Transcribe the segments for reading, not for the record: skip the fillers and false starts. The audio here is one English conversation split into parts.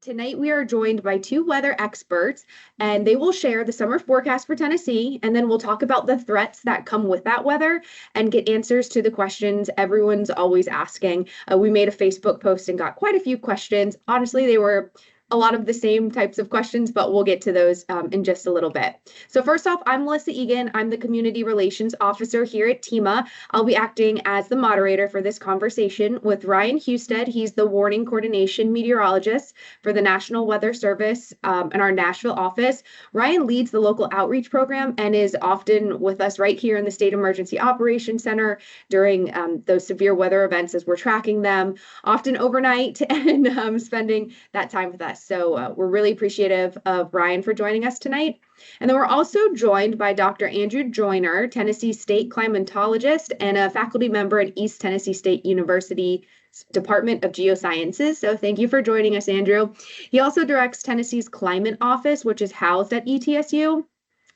Tonight we are joined by two weather experts, and they will share the summer forecast for Tennessee, and then we'll talk about the threats that come with that weather and get answers to the questions everyone's always asking. We made a Facebook post and got quite a few questions. Honestly, they were a lot of the same types of questions, but we'll get to those in just a little bit. So first off, I'm Melissa Egan. I'm the Community Relations Officer here at TEMA. I'll be acting as the moderator for this conversation with Ryan Husted. He's the Warning Coordination Meteorologist for the National Weather Service in our Nashville office. Ryan leads the local outreach program and is often with us right here in the State Emergency Operations Center during those severe weather events as we're tracking them, often overnight and spending that time with us. So we're really appreciative of Ryan for joining us tonight. And then we're also joined by Dr. Andrew Joyner, Tennessee State climatologist and a faculty member at East Tennessee State University Department of Geosciences. So thank you for joining us, Andrew. He also directs Tennessee's Climate Office, which is housed at ETSU,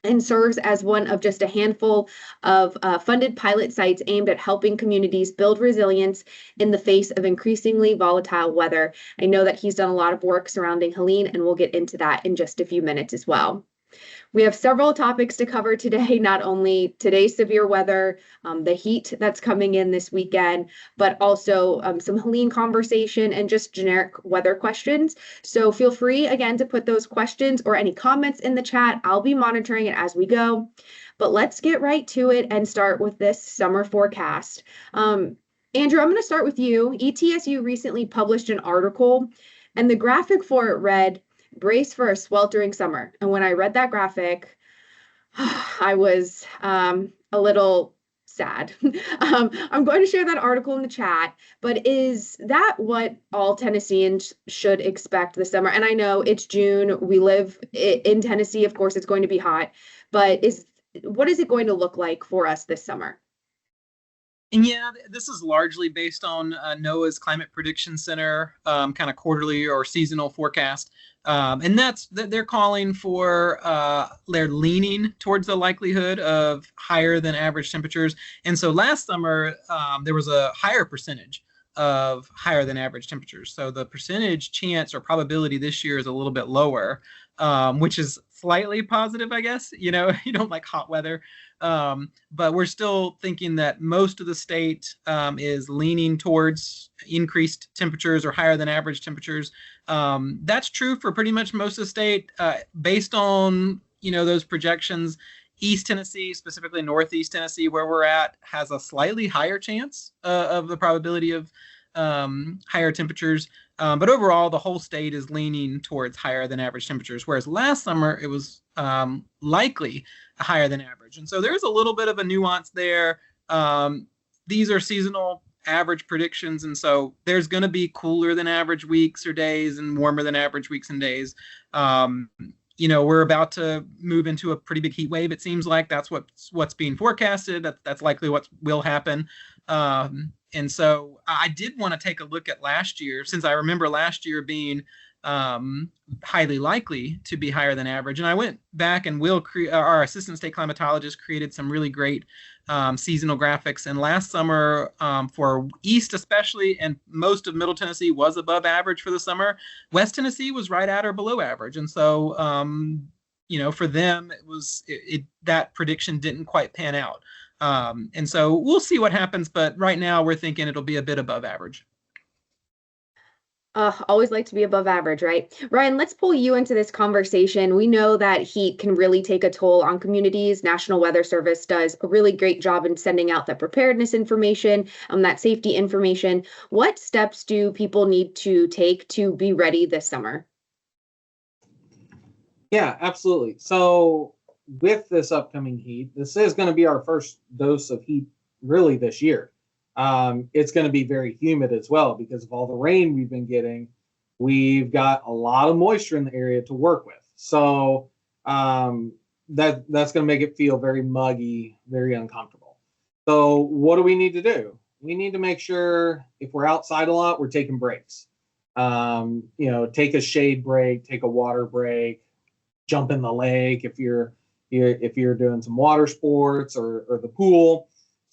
and serves as one of just a handful of funded pilot sites aimed at helping communities build resilience in the face of increasingly volatile weather. I know that he's done a lot of work surrounding Helene, and we'll get into that in just a few minutes as well. We have several topics to cover today, not only today's severe weather, the heat that's coming in this weekend, but also some Helene conversation and just generic weather questions. So feel free, again, to put those questions or any comments in the chat. I'll be monitoring it as we go. But let's get right to it and start with this summer forecast. Andrew, I'm going to start with you. ETSU recently published an article, and the graphic for it read, "Brace for a sweltering summer." And when I read that graphic, I was a little sad. I'm going to share that article in the chat, but is that what all Tennesseans should expect this summer? And I know it's June. We live in Tennessee. Of course, it's going to be hot, but what is it going to look like for us this summer? And yeah, this is largely based on NOAA's Climate Prediction Center kind of quarterly or seasonal forecast. And they're calling for, they're leaning towards the likelihood of higher than average temperatures. And so last summer, there was a higher percentage of higher than average temperatures. So the percentage chance or probability this year is a little bit lower, which is slightly positive, I guess. You know, you don't like hot weather. But we're still thinking that most of the state is leaning towards increased temperatures or higher than average temperatures. That's true for pretty much most of the state. Based on, those projections, East Tennessee, specifically Northeast Tennessee, where we're at, has a slightly higher chance of the probability of higher temperatures. But overall, the whole state is leaning towards higher than average temperatures, whereas last summer it was likely higher than average. And so there's a little bit of a nuance there. These are seasonal average predictions, and so there's going to be cooler than average weeks or days and warmer than average weeks and days. We're about to move into a pretty big heat wave. It seems like that's what's being forecasted. That's likely what will happen. And so I did want to take a look at last year, since I remember last year being highly likely to be higher than average. And I went back, and our assistant state climatologist created some really great seasonal graphics. And last summer, for East especially, and most of Middle Tennessee was above average for the summer. West Tennessee was right at or below average. And so, for them, that prediction didn't quite pan out. And so we'll see what happens, but right now we're thinking it'll be a bit above average. Always like to be above average, right? Ryan, let's pull you into this conversation. We know that heat can really take a toll on communities. National Weather Service does a really great job in sending out that preparedness information, that safety information. What steps do people need to take to be ready this summer? Yeah, absolutely. So with this upcoming heat, this is going to be our first dose of heat really this year. It's going to be very humid as well because of all the rain we've been getting. We've got a lot of moisture in the area to work with. So that's going to make it feel very muggy, very uncomfortable. So what do we need to do? We need to make sure if we're outside a lot, we're taking breaks. Take a shade break, take a water break, jump in the lake if you're doing some water sports or the pool.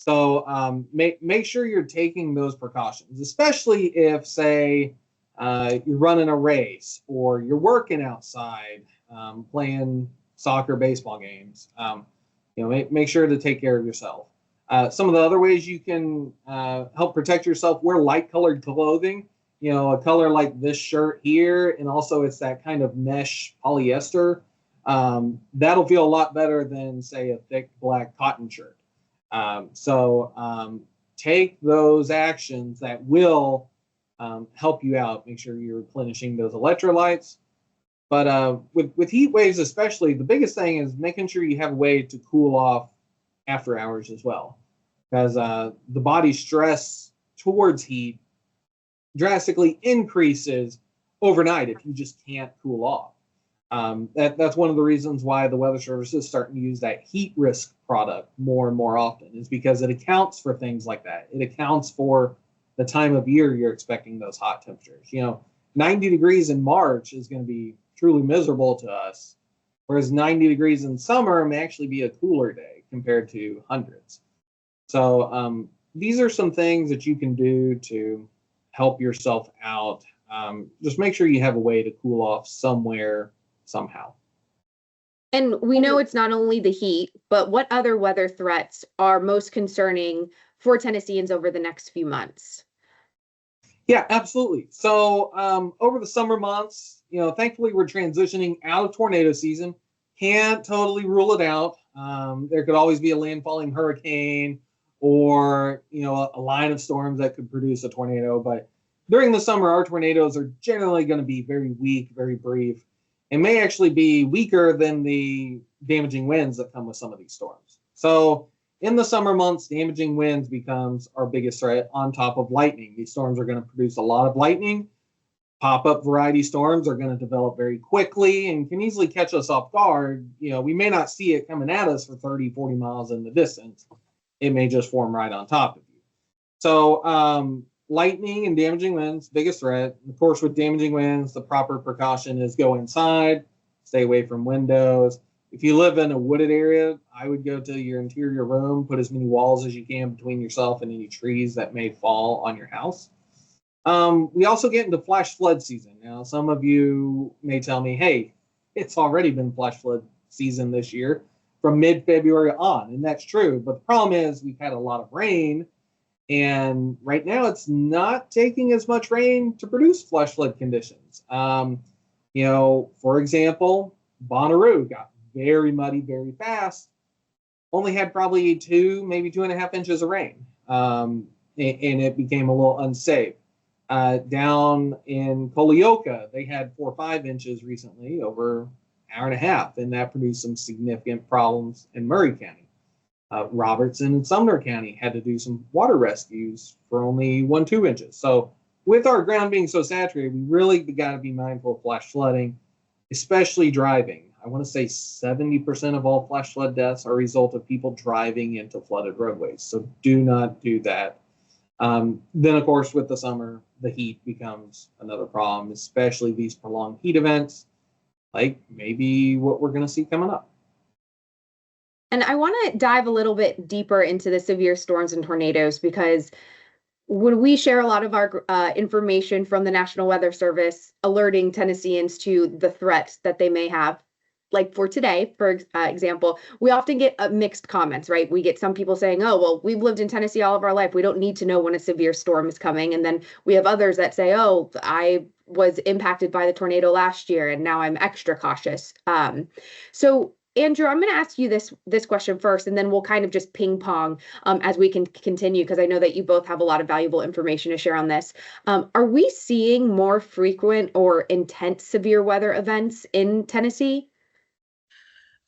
So make sure you're taking those precautions, especially if, say, you're running a race, or you're working outside, playing soccer, baseball games. Make sure to take care of yourself. Some of the other ways you can help protect yourself: wear light-colored clothing. A color like this shirt here, and also it's that kind of mesh polyester. That'll feel a lot better than, say, a thick black cotton shirt. Take those actions that will help you out. Make sure you're replenishing those electrolytes. But with heat waves especially, the biggest thing is making sure you have a way to cool off after hours as well. Because the body's stress towards heat drastically increases overnight if you just can't cool off. That's one of the reasons why the Weather Service is starting to use that heat risk product more and more often, is because it accounts for things like that. It accounts for the time of year you're expecting those hot temperatures. 90 degrees in March is going to be truly miserable to us, whereas 90 degrees in summer may actually be a cooler day compared to hundreds. So these are some things that you can do to help yourself out. Just make sure you have a way to cool off somewhere, somehow. And we know it's not only the heat, but what other weather threats are most concerning for Tennesseans over the next few months? Yeah, absolutely. So over the summer months, thankfully we're transitioning out of tornado season. Can't totally rule it out. There could always be a landfalling hurricane, or a line of storms that could produce a tornado. But during the summer, our tornadoes are generally going to be very weak, very brief, and may actually be weaker than the damaging winds that come with some of these storms. So in the summer months, damaging winds becomes our biggest threat, on top of lightning. These storms are going to produce a lot of lightning. Pop-up variety storms are going to develop very quickly and can easily catch us off guard. We may not see it coming at us for 30, 40 miles in the distance. It may just form right on top of you. So lightning and damaging winds, biggest threat. Of course, with damaging winds, the proper precaution is go inside, stay away from windows. If you live in a wooded area, I would go to your interior room, put as many walls as you can between yourself and any trees that may fall on your house. We also get into flash flood season. Now, some of you may tell me, hey, it's already been flash flood season this year from mid-February on, and that's true. But the problem is we've had a lot of rain, and right now it's not taking as much rain to produce flash flood conditions. For example, Bonnaroo got very muddy very fast, only had probably 2, maybe 2.5 inches of rain, and it became a little unsafe. Down in Colioca, they had 4 or 5 inches recently over hour and a half, and that produced some significant problems in Murray County. Robertson and Sumner County had to do some water rescues for only 1-2 inches. So with our ground being so saturated, we really got to be mindful of flash flooding, especially driving. I want to say 70% of all flash flood deaths are a result of people driving into flooded roadways. So do not do that. Then, of course, with the summer, the heat becomes another problem, especially these prolonged heat events, like maybe what we're going to see coming up. And I want to dive a little bit deeper into the severe storms and tornadoes, because when we share a lot of our information from the National Weather Service alerting Tennesseans to the threats that they may have, like for today, for example, we often get mixed comments, right? We get some people saying, oh, well, we've lived in Tennessee all of our life. We don't need to know when a severe storm is coming. And then we have others that say, oh, I was impacted by the tornado last year and now I'm extra cautious. So Andrew, I'm going to ask you this question first, and then we'll kind of just ping pong as we can continue, because I know that you both have a lot of valuable information to share on this. Are we seeing more frequent or intense severe weather events in Tennessee?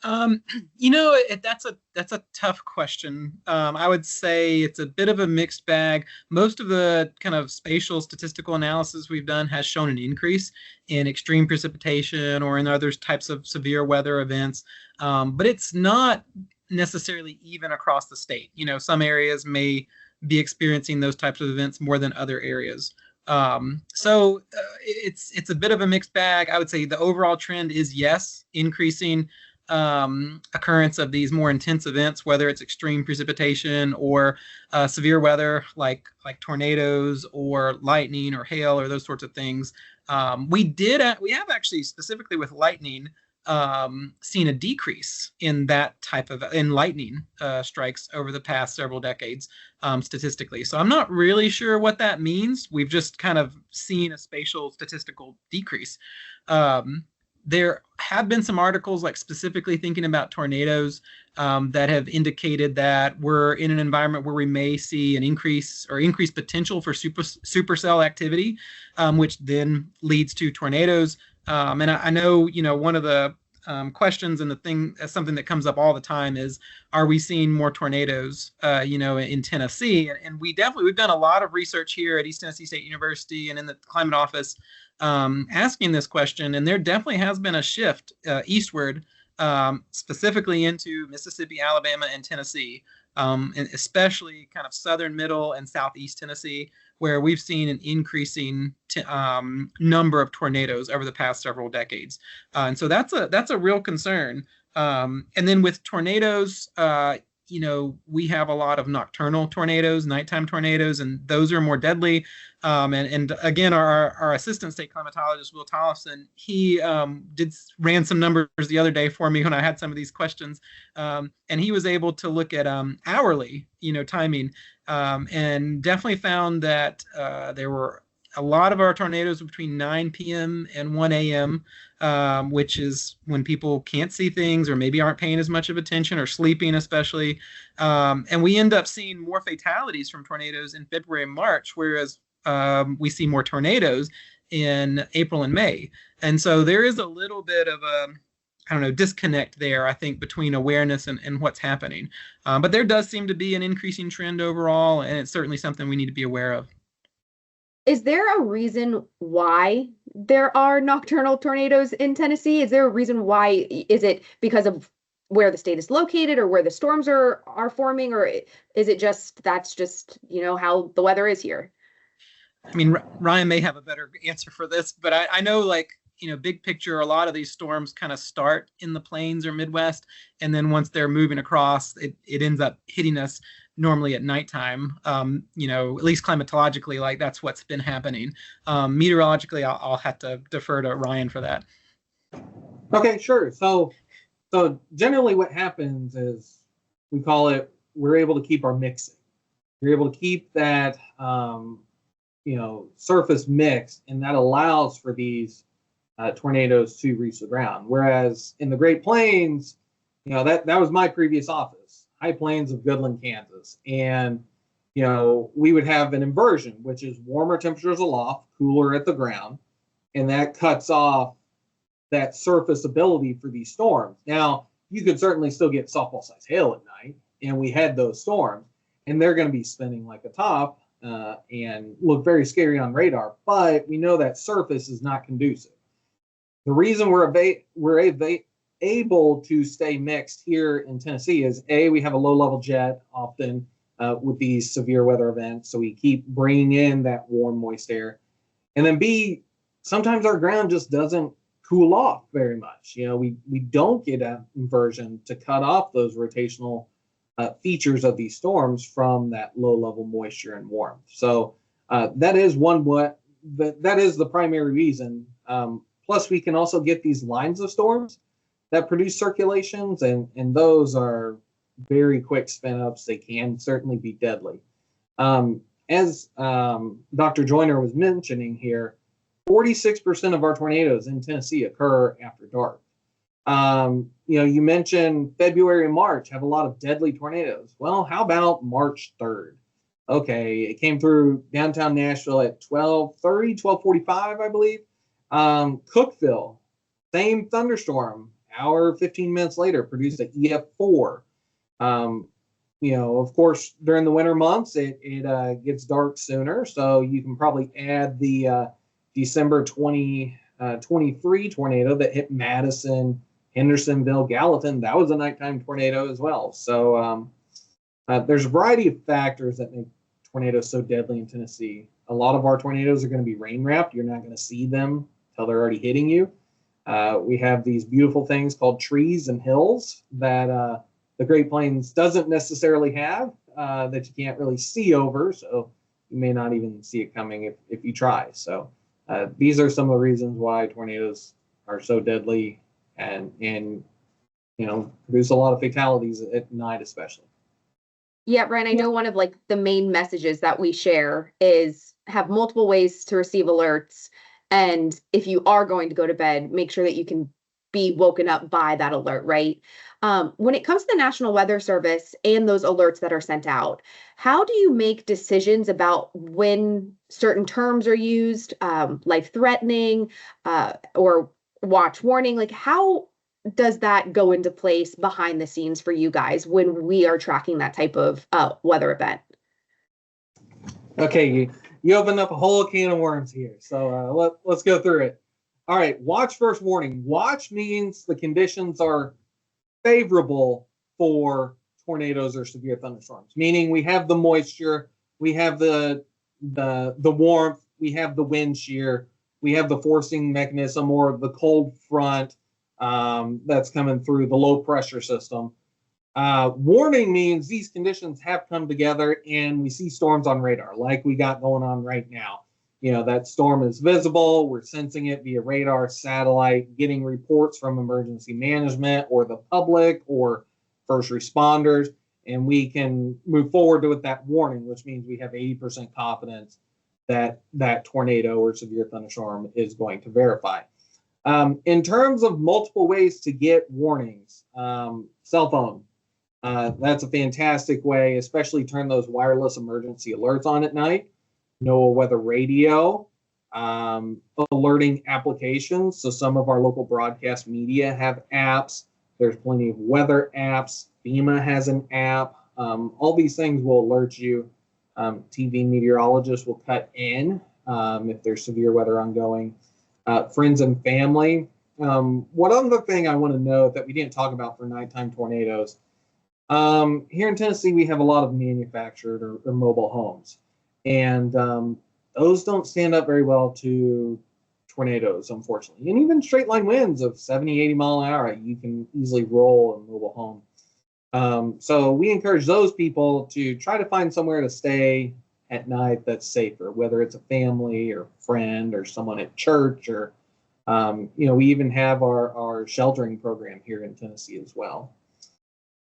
That's a tough question. I would say it's a bit of a mixed bag. Most of the kind of spatial statistical analysis we've done has shown an increase in extreme precipitation or in other types of severe weather events, but it's not necessarily even across the state. Some areas may be experiencing those types of events more than other areas. It's a bit of a mixed bag. I would say the overall trend is, yes, increasing. occurrence of these more intense events, whether it's extreme precipitation or severe weather like tornadoes or lightning or hail or those sorts of things. We have actually specifically with lightning seen a decrease in that type of lightning strikes over the past several decades statistically. So I'm not really sure what that means. We've just kind of seen a spatial statistical decrease. There have been some articles like specifically thinking about tornadoes that have indicated that we're in an environment where we may see an increased potential for supercell activity, which then leads to tornadoes. And I know, one of the questions and something that comes up all the time is, are we seeing more tornadoes, in Tennessee? And we've done a lot of research here at East Tennessee State University and in the climate office asking this question. And there definitely has been a shift eastward, specifically into Mississippi, Alabama, and Tennessee, and especially kind of southern, middle, and southeast Tennessee, where we've seen an increasing number of tornadoes over the past several decades. And so that's a real concern. And then with tornadoes, we have a lot of nocturnal tornadoes, nighttime tornadoes, and those are more deadly. And again, our assistant state climatologist, Will Tollefson, he ran some numbers the other day for me when I had some of these questions. And he was able to look at hourly, timing, and definitely found that there were a lot of our tornadoes between 9 p.m. and 1 a.m., which is when people can't see things or maybe aren't paying as much of attention or sleeping especially. And we end up seeing more fatalities from tornadoes in February and March, whereas we see more tornadoes in April and May. And so there is a little bit of a disconnect there, I think, between awareness and what's happening. But there does seem to be an increasing trend overall, and it's certainly something we need to be aware of. Is there a reason why there are nocturnal tornadoes in Tennessee? Is there a reason why? Is it because of where the state is located or where the storms are forming, or is it that's just how the weather is here? I mean, Ryan may have a better answer for this, but I know, big picture, a lot of these storms kind of start in the plains or Midwest, and then once they're moving across, it ends up hitting us normally at nighttime. At least climatologically, that's what's been happening. Meteorologically, I'll have to defer to Ryan for that. Okay, sure. So generally what happens is we're able to keep our mixing. We're able to keep that, surface mixed, and that allows for these tornadoes to reach the ground. Whereas in the Great Plains, that was my previous office, High Plains of Goodland, Kansas. And, we would have an inversion, which is warmer temperatures aloft, cooler at the ground. And that cuts off that surface ability for these storms. Now, you could certainly still get softball size hail at night. And we had those storms, and they're going to be spinning like a top and look very scary on radar. But we know that surface is not conducive. The reason we're able to stay mixed here in Tennessee is we have a low-level jet often with these severe weather events, so we keep bringing in that warm, moist air. And then B, sometimes our ground just doesn't cool off very much. We don't get an inversion to cut off those rotational features of these storms from that low-level moisture and warmth. So that is that is the primary reason. Plus, we can also get these lines of storms that produce circulations, and those are very quick spin ups. They can certainly be deadly. As Dr. Joyner was mentioning here, 46% of our tornadoes in Tennessee occur after dark. You mentioned February and March have a lot of deadly tornadoes. Well, how about March 3rd? Okay, it came through downtown Nashville at 12:45, I believe. Cookeville, same thunderstorm, hour 15 minutes later, produced an EF4. Of course, during the winter months, it gets dark sooner, so you can probably add the December 2023 tornado that hit Madison, Hendersonville, Gallatin. That was a nighttime tornado as well. So there's a variety of factors that make tornadoes so deadly in Tennessee. A lot of our tornadoes are going to be rain wrapped. You're not going to see them until they're already hitting you. We have these beautiful things called trees and hills that the Great Plains doesn't necessarily have, that you can't really see over. So you may not even see it coming if you try. So these are some of the reasons why tornadoes are so deadly and produce a lot of fatalities at night, especially. Yeah, Brian, I know one of like the main messages that we share is have multiple ways to receive alerts. And if you are going to go to bed, make sure that you can be woken up by that alert, right? When it comes to the National Weather Service and those alerts that are sent out, how do you make decisions about when certain terms are used, life-threatening, or watch warning? Like, how does that go into place behind the scenes for you guys when we are tracking that type of weather event? Okay, you opened up a whole can of worms here. So let's go through it. All right, watch first warning. Watch means the conditions are favorable for tornadoes or severe thunderstorms, meaning we have the moisture, we have the warmth, we have the wind shear, we have the forcing mechanism or the cold front that's coming through the low pressure system. Warning means these conditions have come together and we see storms on radar like we got going on right now. That storm is visible. We're sensing it via radar, satellite, getting reports from emergency management or the public or first responders, and we can move forward with that warning, which means we have 80% confidence that that tornado or severe thunderstorm is going to verify. In terms of multiple ways to get warnings, cell phone. That's a fantastic way, especially turn those wireless emergency alerts on at night. NOAA weather radio, alerting applications. So some of our local broadcast media have apps. There's plenty of weather apps. FEMA has an app. All these things will alert you. TV meteorologists will cut in if there's severe weather ongoing. Friends and family. One other thing I want to note that we didn't talk about for nighttime tornadoes. Here in Tennessee, we have a lot of manufactured or mobile homes. And those don't stand up very well to tornadoes, unfortunately. And even straight line winds of 70, 80 mile an hour, you can easily roll a mobile home. So we encourage those people to try to find somewhere to stay at night that's safer, whether it's a family or friend or someone at church or, we even have our sheltering program here in Tennessee as well.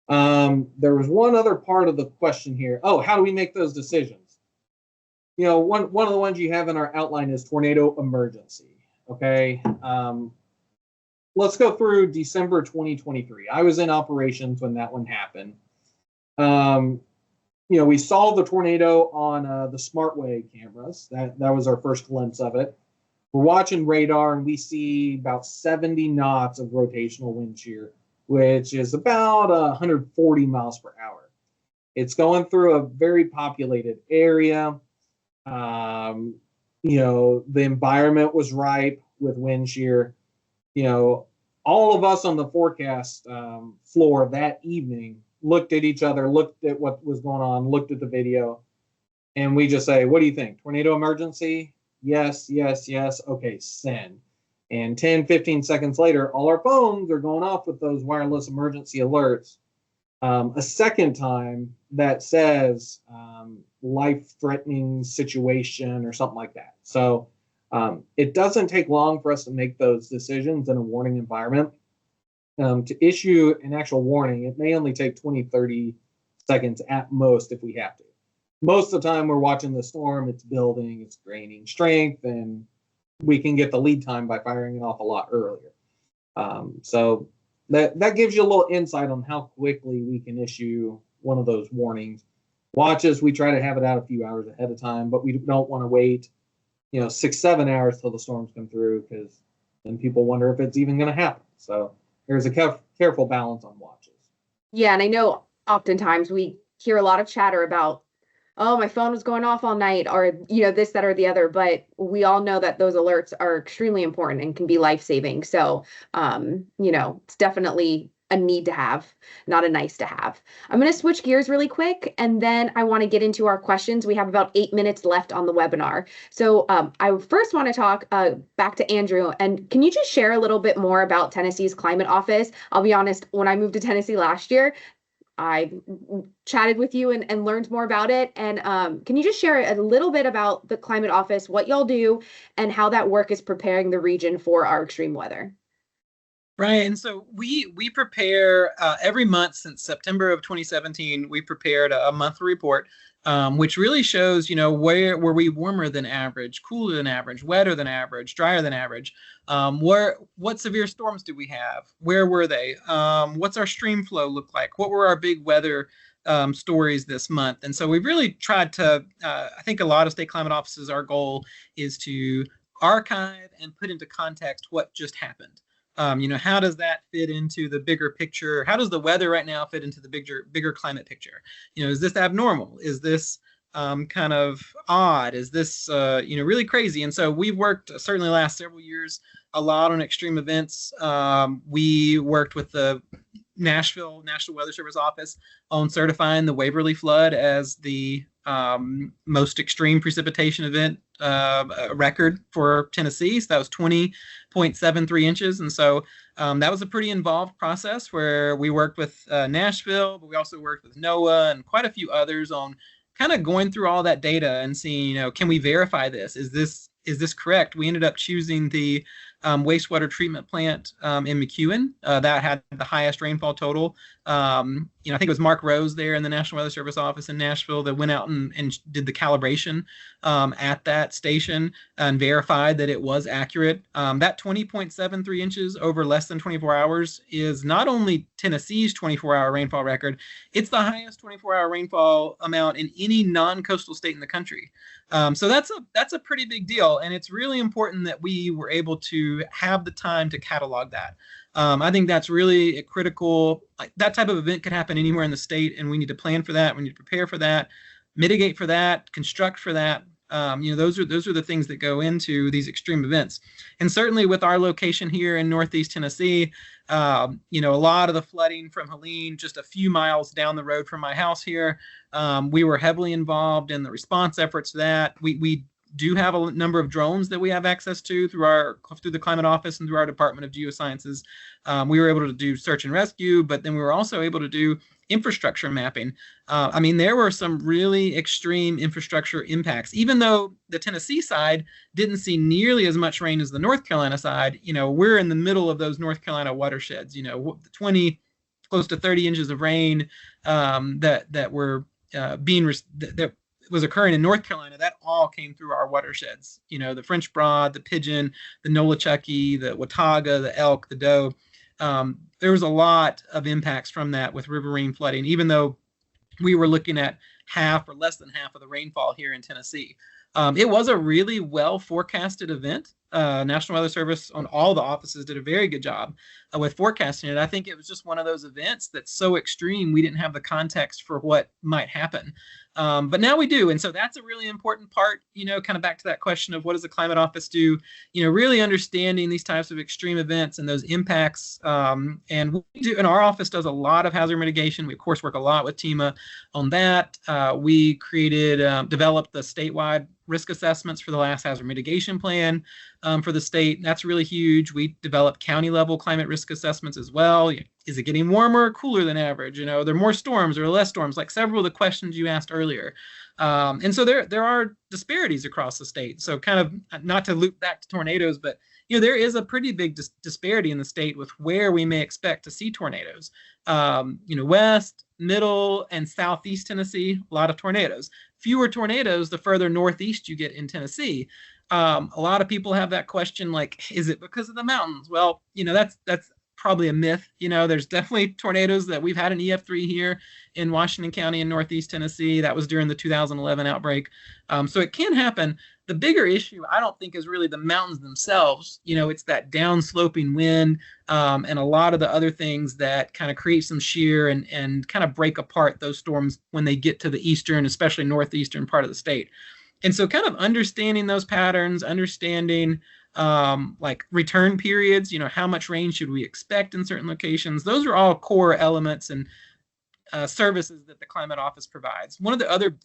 There was one other part of the question here. Oh, how do we make those decisions? One of the ones you have in our outline is tornado emergency. Okay. Let's go through December 2023. I was in operations when that one happened. We saw the tornado on the SmartWay cameras. That was our first glimpse of it. We're watching radar and we see about 70 knots of rotational wind shear, which is about 140 miles per hour. It's going through a very populated area. The environment was ripe with wind shear. All of us on the forecast floor that evening looked at each other, looked at what was going on, looked at the video, and we just say, what do you think? Tornado emergency? Yes, yes, yes. Okay, send. And 10, 15 seconds later, all our phones are going off with those wireless emergency alerts. A second time that says life-threatening situation or something like that. So it doesn't take long for us to make those decisions in a warning environment. To issue an actual warning, it may only take 20, 30 seconds at most if we have to. Most of the time we're watching the storm, it's building, it's gaining strength, and we can get the lead time by firing it off a lot earlier. So that gives you a little insight on how quickly we can issue one of those warnings. Watches, we try to have it out a few hours ahead of time, but we don't want to wait, 6, 7 hours till the storms come through, because then people wonder if it's even going to happen. So there's a careful balance on watches. Yeah, and I know oftentimes we hear a lot of chatter about, oh, my phone was going off all night, or, this, that, or the other, but we all know that those alerts are extremely important and can be life-saving. So, it's definitely a need to have, not a nice to have. I'm going to switch gears really quick, and then I want to get into our questions. We have about 8 minutes left on the webinar. So I first want to talk back to Andrew. And can you just share a little bit more about Tennessee's climate office? I'll be honest, when I moved to Tennessee last year, I chatted with you and learned more about it. And can you just share a little bit about the climate office, what y'all do, and how that work is preparing the region for our extreme weather? Right, and so we prepare every month since September of 2017. We prepared a monthly report, which really shows, where were we warmer than average, cooler than average, wetter than average, drier than average. What severe storms do we have? Where were they? What's our stream flow look like? What were our big weather stories this month? And so we've really tried to. I think a lot of state climate offices, our goal is to archive and put into context what just happened. How does that fit into the bigger picture? How does the weather right now fit into the bigger climate picture? Is this abnormal? Is this kind of odd? Is this really crazy? And so we've worked certainly the last several years a lot on extreme events. We worked with the Nashville Weather Service office on certifying the Waverly flood as the most extreme precipitation event record for Tennessee. So that was 20.73 inches. And so that was a pretty involved process where we worked with Nashville, but we also worked with NOAA and quite a few others on kind of going through all that data and seeing, can we verify this? Is this correct? We ended up choosing the wastewater treatment plant in McEwen that had the highest rainfall total. I think it was Mark Rose there in the National Weather Service office in Nashville that went out and did the calibration at that station and verified that it was accurate. That 20.73 inches over less than 24 hours is not only Tennessee's 24-hour rainfall record, it's the highest 24-hour rainfall amount in any non-coastal state in the country. So that's a pretty big deal, and it's really important that we were able to have the time to catalog that. I think that's really critical. That type of event could happen anywhere in the state, and we need to plan for that. We need to prepare for that, mitigate for that, construct for that. Those are the things that go into these extreme events. And certainly with our location here in Northeast Tennessee, a lot of the flooding from Helene, just a few miles down the road from my house here, we were heavily involved in the response efforts to that. We do have a number of drones that we have access to through the climate office and through our Department of Geosciences. We were able to do search and rescue, but then we were also able to do infrastructure mapping. There were some really extreme infrastructure impacts. Even though the Tennessee side didn't see nearly as much rain as the North Carolina side, we're in the middle of those North Carolina watersheds. 20, close to 30 inches of rain that were that was occurring in North Carolina, that all came through our watersheds. The French Broad, the Pigeon, the Nolichucky, the Watauga, the Elk, the Doe. There was a lot of impacts from that with riverine flooding, even though we were looking at half or less than half of the rainfall here in Tennessee. It was a really well forecasted event. National Weather Service on all the offices did a very good job with forecasting it. I think it was just one of those events that's so extreme we didn't have the context for what might happen. But now we do. And so that's a really important part, kind of back to that question of what does the climate office do, really understanding these types of extreme events and those impacts. And our office does a lot of hazard mitigation. We, of course, work a lot with TEMA on that. We developed the statewide risk assessments for the last hazard mitigation plan for the state. That's really huge. We developed county level climate risk assessments as well. Is it getting warmer or cooler than average? Are there more storms or less storms, like several of the questions you asked earlier. And so there are disparities across the state. So kind of not to loop back to tornadoes, but there is a pretty big disparity in the state with where we may expect to see tornadoes. West, middle, and southeast Tennessee, a lot of tornadoes. Fewer tornadoes the further northeast you get in Tennessee. A lot of people have that question, like, is it because of the mountains? Well, that's probably a myth. There's definitely tornadoes that we've had an EF3 here in Washington County in Northeast Tennessee. That was during the 2011 outbreak. So it can happen. The bigger issue, I don't think, is really the mountains themselves. It's that downsloping wind and a lot of the other things that kind of create some shear and kind of break apart those storms when they get to the eastern, especially northeastern part of the state. And so kind of understanding those patterns, understanding like return periods, how much rain should we expect in certain locations. Those are all core elements and services that the Climate Office provides. One of the other,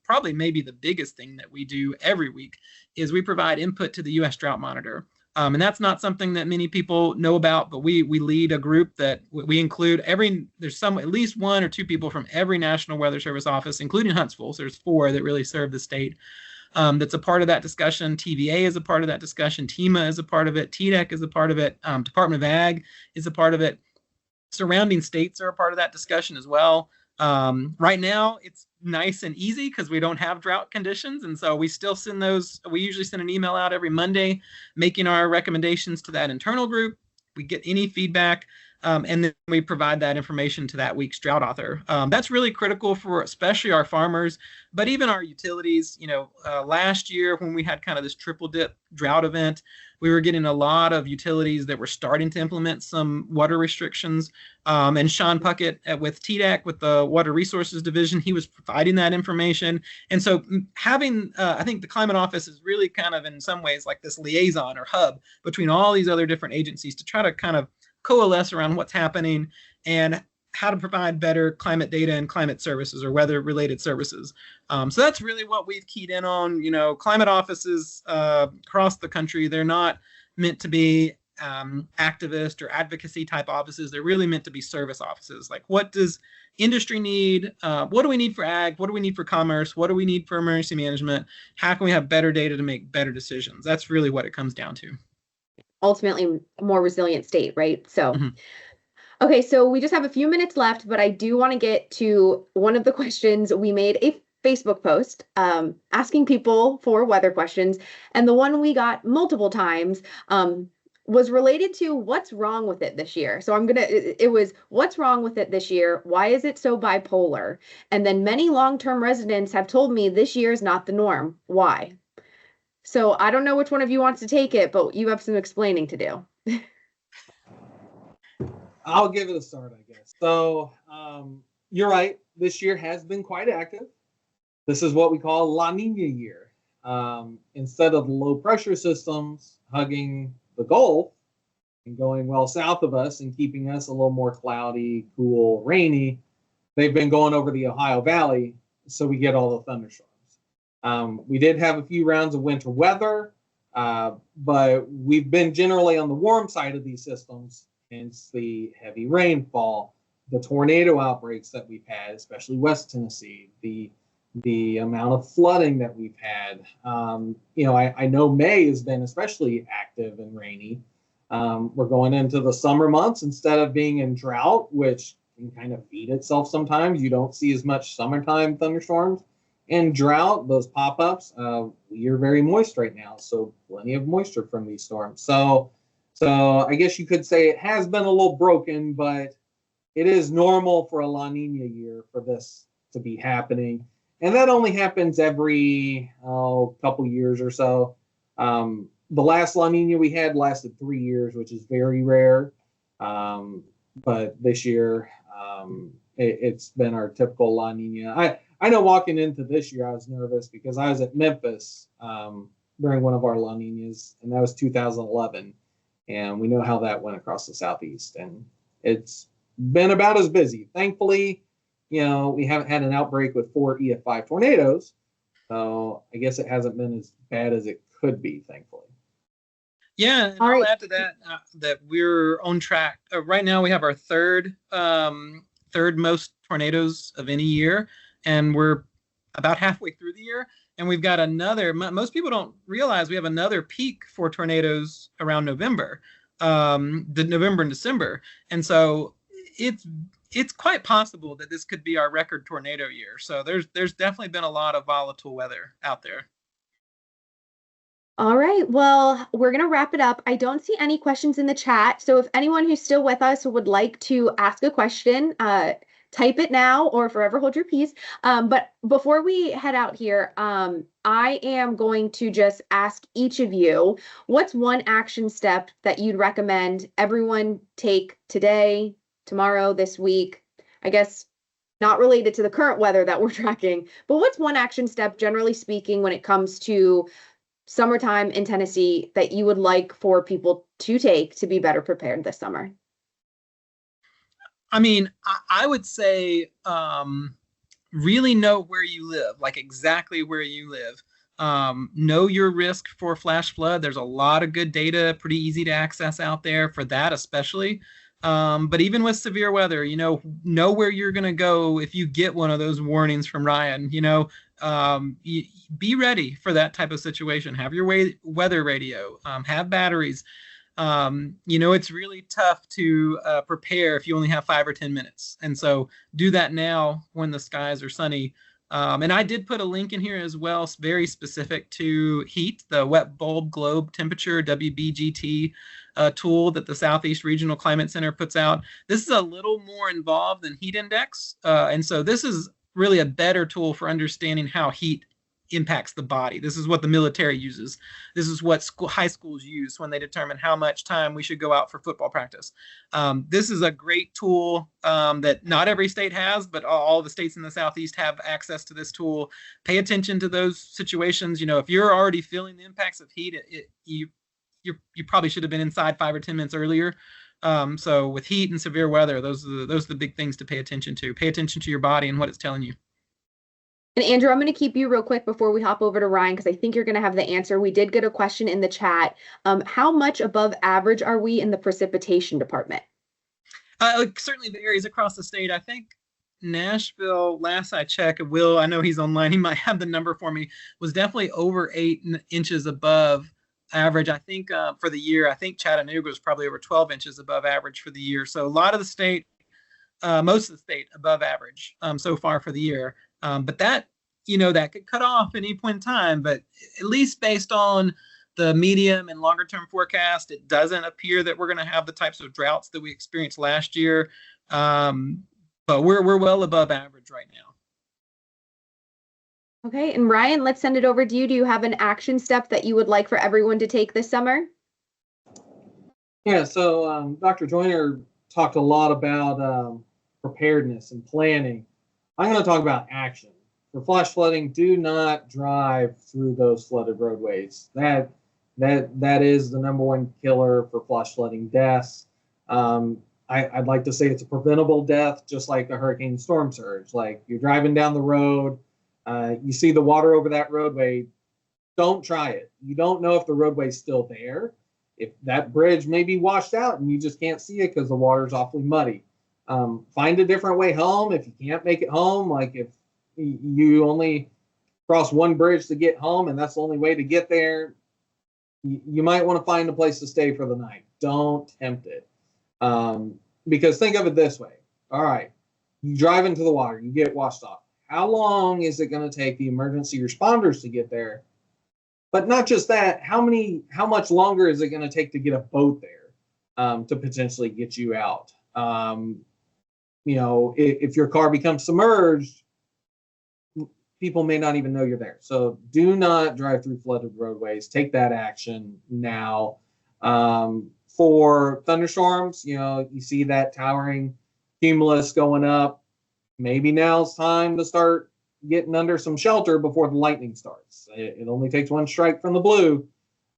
probably maybe the biggest thing that we do every week is we provide input to the U.S. Drought Monitor. And that's not something that many people know about, but we lead a group that we include there's at least one or two people from every National Weather Service office, including Huntsville. So there's 4 that really serve the state. That's a part of that discussion. TVA is a part of that discussion. TEMA is a part of it. TDEC is a part of it. Department of Ag is a part of it. Surrounding states are a part of that discussion as well. Right now, it's nice and easy because we don't have drought conditions. And so we still send those. We usually send an email out every Monday making our recommendations to that internal group. We get any feedback. And then we provide that information to that week's drought author. That's really critical for especially our farmers, but even our utilities. Last year when we had kind of this triple dip drought event, we were getting a lot of utilities that were starting to implement some water restrictions. And Sean Puckett with TDEC, with the Water Resources Division, he was providing that information. And so having, I think the Climate Office is really kind of in some ways like this liaison or hub between all these other different agencies to try to kind of coalesce around what's happening and how to provide better climate data and climate services or weather related services. So that's really what we've keyed in on. Climate offices across the country, they're not meant to be activist or advocacy type offices. They're really meant to be service offices. Like, what does industry need? What do we need for ag? What do we need for commerce? What do we need for emergency management? How can we have better data to make better decisions? That's really what it comes down to. Ultimately, a more resilient state, right? So, Okay, so we just have a few minutes left, but I do want to get to one of the questions. We made a Facebook post asking people for weather questions, and the one we got multiple times was related to what's wrong with it this year. So it was what's wrong with it this year? Why is it so bipolar? And then many long-term residents have told me this year is not the norm. Why? So I don't know which one of you wants to take it, but you have some explaining to do. I'll give it a start, I guess. So you're right. This year has been quite active. This is what we call La Nina year. Instead of low pressure systems hugging the Gulf and going well south of us and keeping us a little more cloudy, cool, rainy, they've been going over the Ohio Valley, so we get all the thunderstorms. We did have a few rounds of winter weather, but we've been generally on the warm side of these systems, hence the heavy rainfall, the tornado outbreaks that we've had, especially West Tennessee, the amount of flooding that we've had. I know May has been especially active and rainy. We're going into the summer months instead of being in drought, which can kind of feed itself sometimes. You don't see as much summertime thunderstorms. In drought, those pop-ups, you're very moist right now, so plenty of moisture from these storms. So I guess you could say it has been a little broken, but it is normal for a La Nina year for this to be happening. And that only happens every couple years or so. The last La Nina we had lasted 3 years, which is very rare. But this year, it's been our typical La Nina. I know walking into this year, I was nervous because I was at Memphis during one of our La Ninas, and that was 2011. And we know how that went across the Southeast. And it's been about as busy. Thankfully, we haven't had an outbreak with 4 EF5 tornadoes. So I guess it hasn't been as bad as it could be, thankfully. Yeah, and I'll add to that that we're on track. Right now, we have our third most tornadoes of any year, and we're about halfway through the year. And we've got another. Most people don't realize we have another peak for tornadoes around November, November and December, and so it's quite possible that this could be our record tornado year. So there's definitely been a lot of volatile weather out there. All right, well, we're going to wrap it up. I don't see any questions in the chat. So if anyone who's still with us would like to ask a question, type it now or forever hold your peace. But before we head out here, I am going to just ask each of you, what's one action step that you'd recommend everyone take today, tomorrow, this week? I guess not related to the current weather that we're tracking, but what's one action step, generally speaking, when it comes to summertime in Tennessee that you would like for people to take to be better prepared this summer? I mean, I would say really know where you live, like exactly where you live. Know your risk for flash flood. There's a lot of good data, pretty easy to access out there for that, especially. But even with severe weather, know where you're going to go if you get one of those warnings from Ryan. Be ready for that type of situation. Have your weather radio. Have batteries. It's really tough to prepare if you only have 5 or 10 minutes. And so do that now when the skies are sunny. And I did put a link in here as well, very specific to heat, the wet bulb globe temperature, WBGT tool that the Southeast Regional Climate Center puts out. This is a little more involved than heat index. And so this is really a better tool for understanding how heat impacts the body. This is what the military uses. This is what high schools use when they determine how much time we should go out for football practice. This is a great tool that not every state has, but all the states in the Southeast have access to this tool. Pay attention to those situations. if you're already feeling the impacts of heat, you probably should have been inside 5 or 10 minutes earlier. So with heat and severe weather, those are the big things to pay attention to. Pay attention to your body and what it's telling you. And Andrew, I'm going to keep you real quick before we hop over to Ryan, because I think you're going to have the answer. We did get a question in the chat. How much above average are we in the precipitation department? Certainly varies across the state. I think Nashville, last I checked, Will, I know he's online, he might have the number for me, was definitely over 8 inches above average. I think for the year, I think Chattanooga was probably over 12 inches above average for the year. So a lot of the state, most of the state above average so far for the year. But that could cut off at any point in time. But at least based on the medium and longer term forecast, it doesn't appear that we're going to have the types of droughts that we experienced last year. But we're well above average right now. Okay, and Ryan, let's send it over to you. Do you have an action step that you would like for everyone to take this summer? Yeah, so Dr. Joyner talked a lot about preparedness and planning. I'm going to talk about action. For flash flooding, do not drive through those flooded roadways. That is the number one killer for flash flooding deaths. I'd like to say it's a preventable death, just like a hurricane storm surge. Like you're driving down the road, you see the water over that roadway, don't try it. You don't know if the roadway's still there. If that bridge may be washed out and you just can't see it because the water's awfully muddy. Find a different way home if you can't make it home. Like if you only cross one bridge to get home and that's the only way to get there, you might want to find a place to stay for the night. Don't tempt it. Because think of it this way. All right, you drive into the water, you get washed off. How long is it going to take the emergency responders to get there? But not just that, how much longer is it going to take to get a boat there to potentially get you out? If your car becomes submerged, people may not even know you're there. So do not drive through flooded roadways. Take that action now. For thunderstorms, you see that towering cumulus going up. Maybe now's time to start getting under some shelter before the lightning starts. It only takes one strike from the blue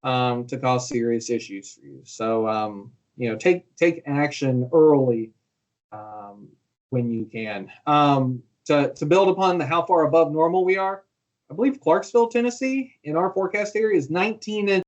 to cause serious issues for you. So, take action early when you can. To build upon how far above normal we are, I believe Clarksville, Tennessee, in our forecast area is 19 inches.